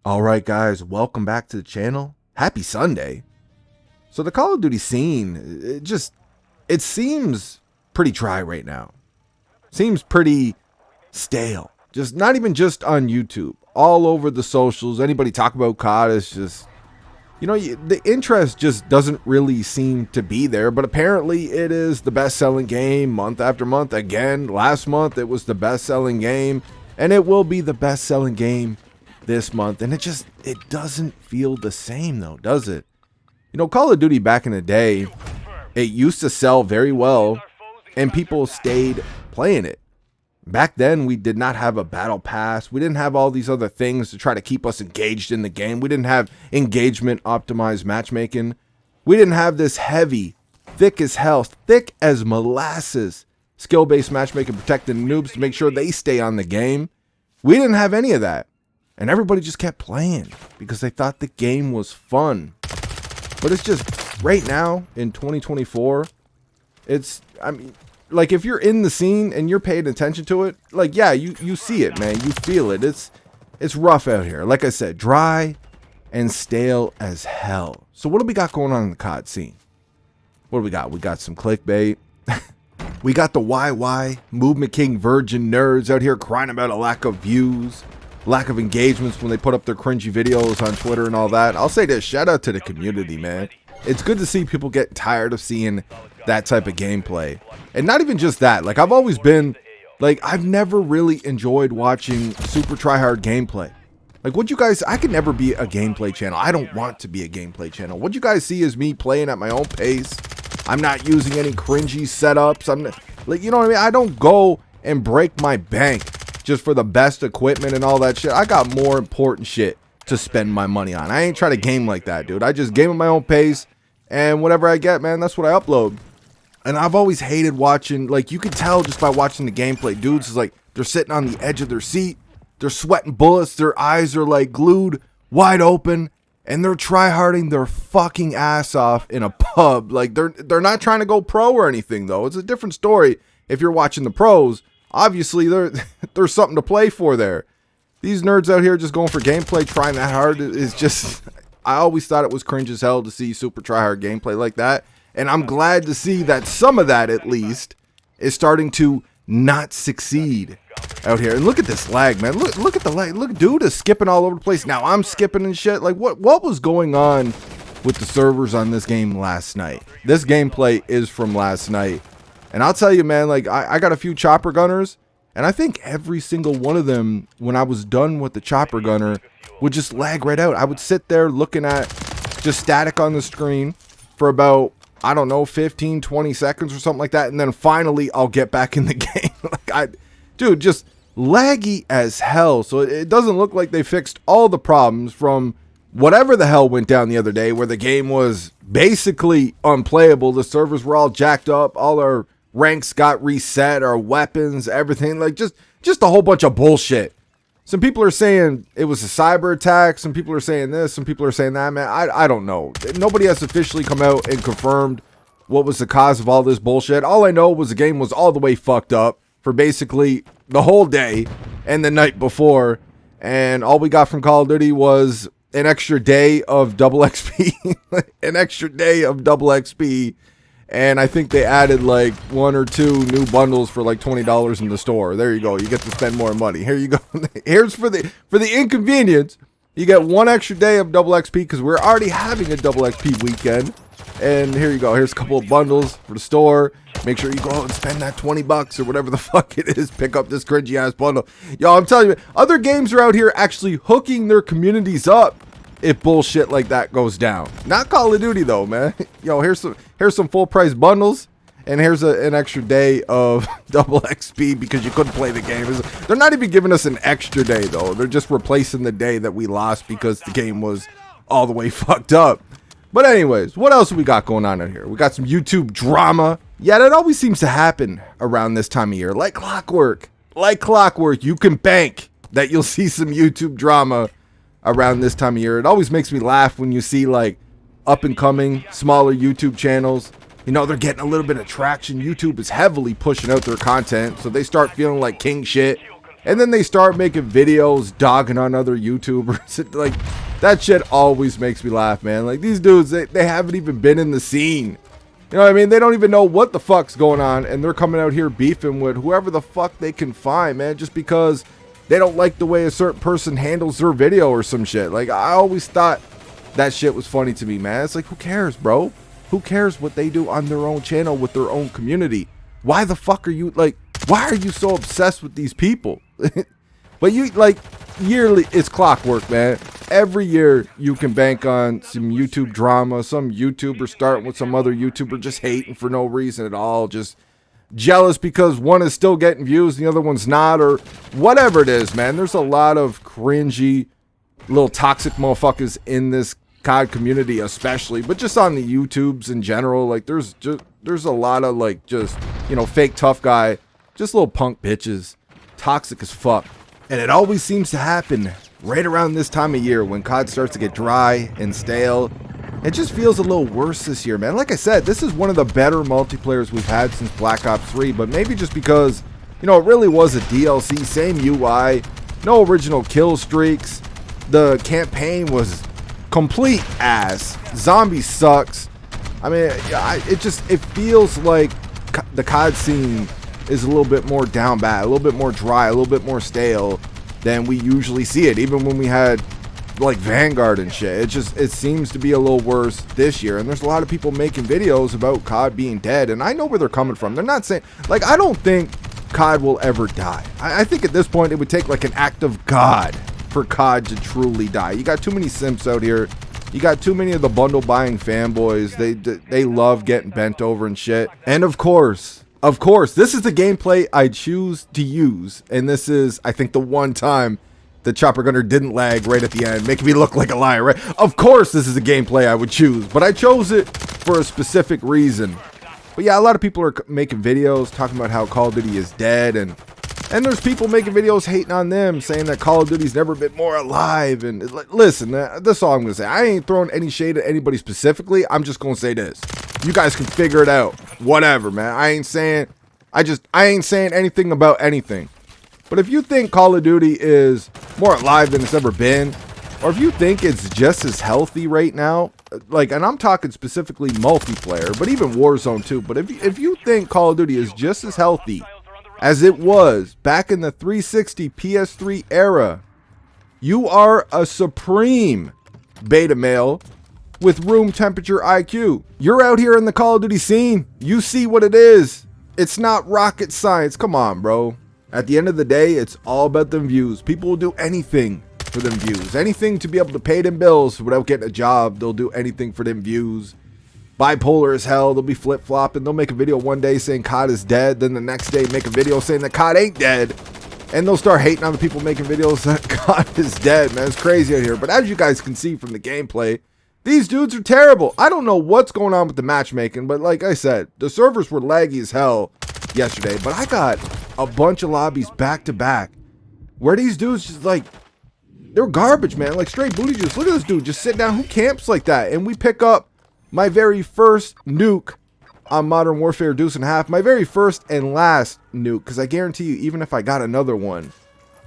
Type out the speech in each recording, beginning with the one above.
All right, guys, welcome back to the channel. Happy Sunday. So the Call of Duty scene, it seems pretty dry right now. Seems pretty stale. Just not even just on YouTube, all over the socials. Anybody talk about COD is just, the interest just doesn't really seem to be there. But apparently it is the best-selling game month after month. Again, last month it was the best-selling game, and it will be the best-selling game this month. And it doesn't feel the same though, does it? Call of Duty back in the day, it used to sell very well and people stayed playing it. Back then we did not have a battle pass. We didn't have all these other things to try to keep us engaged in the game. We didn't have engagement optimized matchmaking. We didn't have this heavy, thick as molasses skill-based matchmaking, protecting noobs to make sure they stay on the game. We didn't have any of that. And everybody just kept playing because they thought the game was fun. But it's just, right now, in 2024, like, if you're in the scene and you're paying attention to it, like, yeah, you see it, man. You feel it. It's rough out here. Like I said, dry and stale as hell. So what do we got going on in the COD scene? What do we got? We got some clickbait. We got the YY, Movement King virgin nerds out here crying about a lack of views, lack of engagements when they put up their cringy videos on Twitter and all that. I'll say this, shout out to the community, man. It's good to see people get tired of seeing that type of gameplay. And not even just that, like, I've always been, like, I've never really enjoyed watching super tryhard gameplay. Like, what you guys, I could never be a gameplay channel. I don't want to be a gameplay channel. What you guys see is me playing at my own pace. I'm not using any cringy setups. I'm not, like, you know what I mean? I don't go and break my bank just for the best equipment and all that shit. I got more important shit to spend my money on. I ain't trying to game like that, dude. I just game at my own pace, and whatever I get, man, that's what I upload. And I've always hated watching, like, you could tell just by watching the gameplay. Dudes is like, they're sitting on the edge of their seat, they're sweating bullets, their eyes are like glued wide open, and they're tryharding their fucking ass off in a pub. Like, they're not trying to go pro or anything, though. It's a different story if you're watching the pros. Obviously, there's something to play for there. These nerds out here just going for gameplay, trying that hard is just... I always thought it was cringe as hell to see super tryhard gameplay like that. And I'm glad to see that some of that, at least, is starting to not succeed out here. And look at this lag, man. Look at the lag. Look, dude is skipping all over the place. Now I'm skipping and shit. Like, what was going on with the servers on this game last night? This gameplay is from last night. And I'll tell you, man, like, I got a few chopper gunners, and I think every single one of them, when I was done with the chopper gunner, would just lag right out. I would sit there looking at just static on the screen for about, I don't know, 15, 20 seconds or something like that, and then finally I'll get back in the game. Dude, just laggy as hell. So it doesn't look like they fixed all the problems from whatever the hell went down the other day, where the game was basically unplayable. The servers were all jacked up, all our ranks got reset, our weapons, everything, like just a whole bunch of bullshit. Some people are saying it was a cyber attack. Some people are saying this. Some people are saying that, man. I don't know. Nobody has officially come out and confirmed what was the cause of all this bullshit. All I know was the game was all the way fucked up for basically the whole day and the night before. And all we got from Call of Duty was an extra day of double XP. An extra day of double XP. And I think they added like 1 or 2 new bundles for like $20 in the store. There you go. You get to spend more money. Here you go. Here's for the inconvenience. You get 1 extra day of double XP because we're already having a double XP weekend. And here you go. Here's a couple of bundles for the store. Make sure you go out and spend that $20 or whatever the fuck it is. Pick up this cringy ass bundle. Yo, I'm telling you, other games are out here actually hooking their communities up if bullshit like that goes down. Not Call of Duty though, man. Yo, here's some full price bundles, and here's an extra day of double XP because you couldn't play the game. They're not even giving us an extra day though. They're just replacing the day that we lost because the game was all the way fucked up. But anyways, what else we got going on out here? We got some YouTube drama. Yeah, that always seems to happen around this time of year. Like clockwork. Like clockwork. You can bank that you'll see some YouTube drama around this time of year. It always makes me laugh when you see like up and coming smaller YouTube channels. They're getting a little bit of traction. YouTube is heavily pushing out their content, so they start feeling like king shit. And then they start making videos dogging on other YouTubers. Like, that shit always makes me laugh, man. Like, these dudes, they haven't even been in the scene. You know what I mean? They don't even know what the fuck's going on, and they're coming out here beefing with whoever the fuck they can find, man, just because they don't like the way a certain person handles their video or some shit. Like, I always thought that shit was funny to me, man. It's like, who cares, bro? Who cares what they do on their own channel with their own community? Why the fuck are you, like, why are you so obsessed with these people? But you, like, yearly, it's clockwork, man. Every year you can bank on some YouTube drama, some YouTuber starting with some other YouTuber just hating for no reason at all, just jealous because one is still getting views and the other one's not, or whatever it is, man. There's a lot of cringy little toxic motherfuckers in this COD community especially, but just on the YouTubes in general. Like, there's a lot of, like, just, you know, fake tough guy, just little punk bitches, toxic as fuck. And it always seems to happen right around this time of year when COD starts to get dry and stale. It just feels a little worse this year, man. Like I said, this is one of the better multiplayers we've had since Black Ops 3, but maybe just because, you know, it really was a DLC, same UI, no original kill streaks. The campaign was complete ass. Zombie sucks. I mean, it feels like the COD scene is a little bit more down bad, a little bit more dry, a little bit more stale than we usually see it. Even when we had like Vanguard and shit, it seems to be a little worse this year. And there's a lot of people making videos about COD being dead, and I know where they're coming from. They're not saying, like, I don't think COD will ever die. I think at this point it would take like an act of God for COD to truly die. You got too many simps out here. You got too many of the bundle buying fanboys. They love getting bent over and shit. And of course, this is the gameplay I choose to use. And this is, I think, the one time the chopper gunner didn't lag right at the end, making me look like a liar, right? Of course this is a gameplay I would choose, but I chose it for a specific reason. But yeah, a lot of people are making videos talking about how Call of Duty is dead, and there's people making videos hating on them, saying that Call of Duty's never been more alive. And listen, that's all I'm gonna say. I ain't throwing any shade at anybody specifically. I'm just gonna say this: you guys can figure it out. Whatever, man. I ain't saying anything about anything. But if you think Call of Duty is more alive than it's ever been, or if you think it's just as healthy right now, like, and I'm talking specifically multiplayer, but even Warzone too. But if you think Call of Duty is just as healthy as it was back in the 360 PS3 era, you are a supreme beta male with room temperature IQ. You're out here in the Call of Duty scene. You see what it is. It's not rocket science. Come on, bro. At the end of the day, it's all about them views. People will do anything for them views. Anything to be able to pay them bills without getting a job. They'll do anything for them views. Bipolar as hell. They'll be flip-flopping. They'll make a video one day saying COD is dead. Then the next day make a video saying that COD ain't dead. And they'll start hating on the people making videos that COD is dead, man. It's crazy out here. But as you guys can see from the gameplay, these dudes are terrible. I don't know what's going on with the matchmaking, but like I said, the servers were laggy as hell yesterday. But I got a bunch of lobbies back to back where these dudes just, like, they're garbage, man. Like, straight booty juice. Look at this dude just sitting down. Who camps like that? And we pick up my very first nuke on Modern Warfare Deuce and a Half. My very first and last nuke, because I guarantee you, even if I got another one,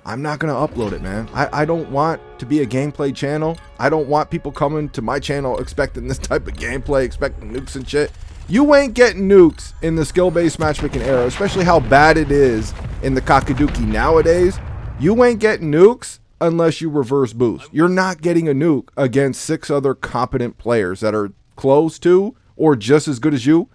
I'm not going to upload it, man. I don't want to be a gameplay channel. I don't want people coming to my channel expecting this type of gameplay, expecting nukes and shit. You ain't getting nukes in the skill-based matchmaking era, especially how bad it is in the Kakaduki nowadays. You ain't getting nukes unless you reverse boost. You're not getting a nuke against 6 other competent players that are close to or just as good as you.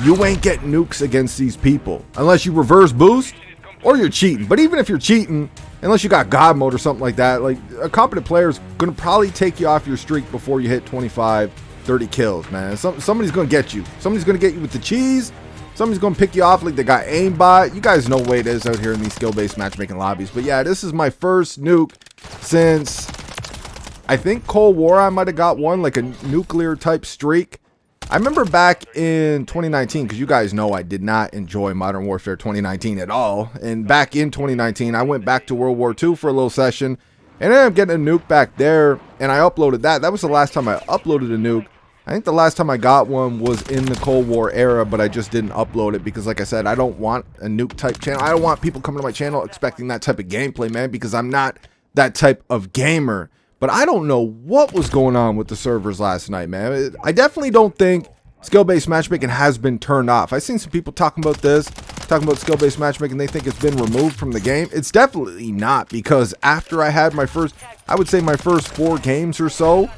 You ain't getting nukes against these people unless you reverse boost or you're cheating. But even if you're cheating, unless you got God mode or something like that, like, a competent player is going to probably take you off your streak before you hit 25, 30 kills, man. Somebody's going to get you. Somebody's going to get you with the cheese. Somebody's going to pick you off like they got aimbot. You guys know the way it is out here in these skill-based matchmaking lobbies. But yeah, this is my first nuke since, I think, Cold War. I might have got one, like a nuclear type streak. I remember back in 2019, because you guys know I did not enjoy Modern Warfare 2019 at all. And back in 2019, I went back to World War II for a little session. And I ended up getting a nuke back there, and I uploaded that. That was the last time I uploaded a nuke. I think the last time I got one was in the Cold War era, but I just didn't upload it because, like I said, I don't want a nuke type channel. I don't want people coming to my channel expecting that type of gameplay, man, because I'm not that type of gamer. But I don't know what was going on with the servers last night, man. I definitely don't think skill-based matchmaking has been turned off. I've seen some people talking about this, talking about skill-based matchmaking. They think it's been removed from the game. It's definitely not, because after I had my first, I would say my first 4 games or so,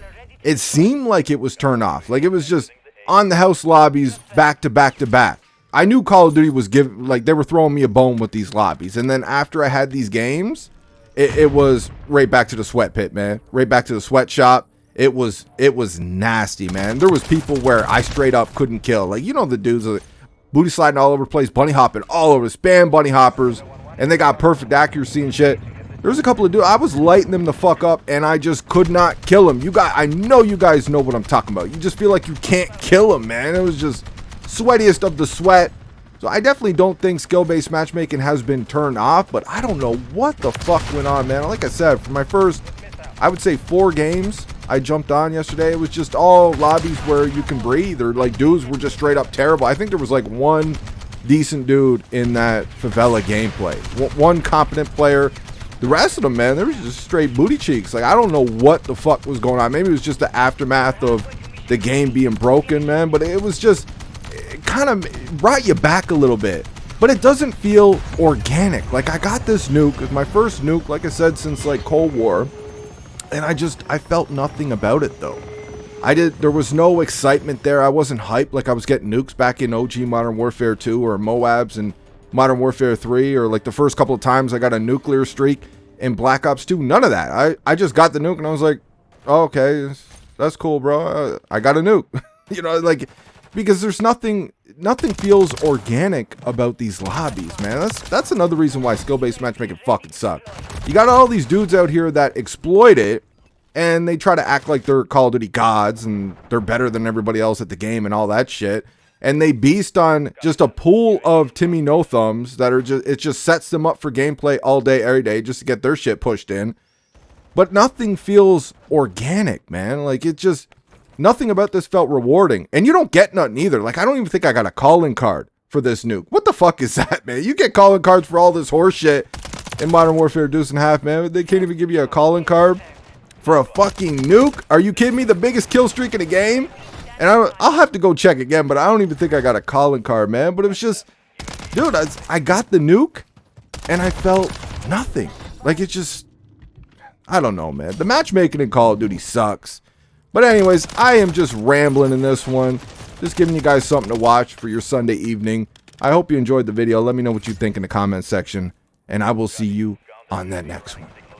it seemed like it was turned off. Like it was just on the house lobbies back to back to back. I knew Call of Duty was like they were throwing me a bone with these lobbies. And then after I had these games, it was right back to the sweat pit, man. Right back to the sweatshop. It was nasty, man. There was people where I straight up couldn't kill. Like, you know, the dudes are booty sliding all over the place, bunny hopping all over, spam bunny hoppers, and they got perfect accuracy and shit. There was a couple of dudes, I was lighting them the fuck up, and I just could not kill them. You guys, I know you guys know what I'm talking about. You just feel like you can't kill them, man. It was just sweatiest of the sweat. So I definitely don't think skill-based matchmaking has been turned off, but I don't know what the fuck went on, man. Like I said, for my first, I would say 4 games I jumped on yesterday, it was just all lobbies where you can breathe, or like dudes were just straight up terrible. I think there was like one decent dude in that Favela gameplay. One competent player. The rest of them, man, they were just straight booty cheeks. Like, I don't know what the fuck was going on. Maybe it was just the aftermath of the game being broken, man. But it was just, it kind of brought you back a little bit. But it doesn't feel organic. Like, I got this nuke. It's my first nuke, like I said, since, like, Cold War. And I felt nothing about it, though. There was no excitement there. I wasn't hyped like I was getting nukes back in OG Modern Warfare 2 or MWIIs and Modern Warfare 3, or like the first couple of times I got a nuclear streak in Black Ops 2. None of that. I just got the nuke and I was like, oh, okay, that's cool, bro. I got a nuke. You know, like, because there's nothing feels organic about these lobbies, man. That's another reason why skill-based matchmaking fucking suck. You got all these dudes out here that exploit it, and they try to act like they're Call of Duty gods and they're better than everybody else at the game and all that shit. And they beast on just a pool of Timmy No Thumbs that are just, it just sets them up for gameplay all day, every day, just to get their shit pushed in. But nothing feels organic, man. Like, it just, nothing about this felt rewarding. And you don't get nothing either. Like, I don't even think I got a calling card for this nuke. What the fuck is that, man? You get calling cards for all this horse shit in Modern Warfare Deuce and a Half, man. They can't even give you a calling card for a fucking nuke. Are you kidding me? The biggest kill streak in the game? And I'll have to go check again, but I don't even think I got a calling card, man. But it was just, dude, I got the nuke, and I felt nothing. Like, it just, I don't know, man. The matchmaking in Call of Duty sucks. But anyways, I am just rambling in this one. Just giving you guys something to watch for your Sunday evening. I hope you enjoyed the video. Let me know what you think in the comment section, and I will see you on that next one.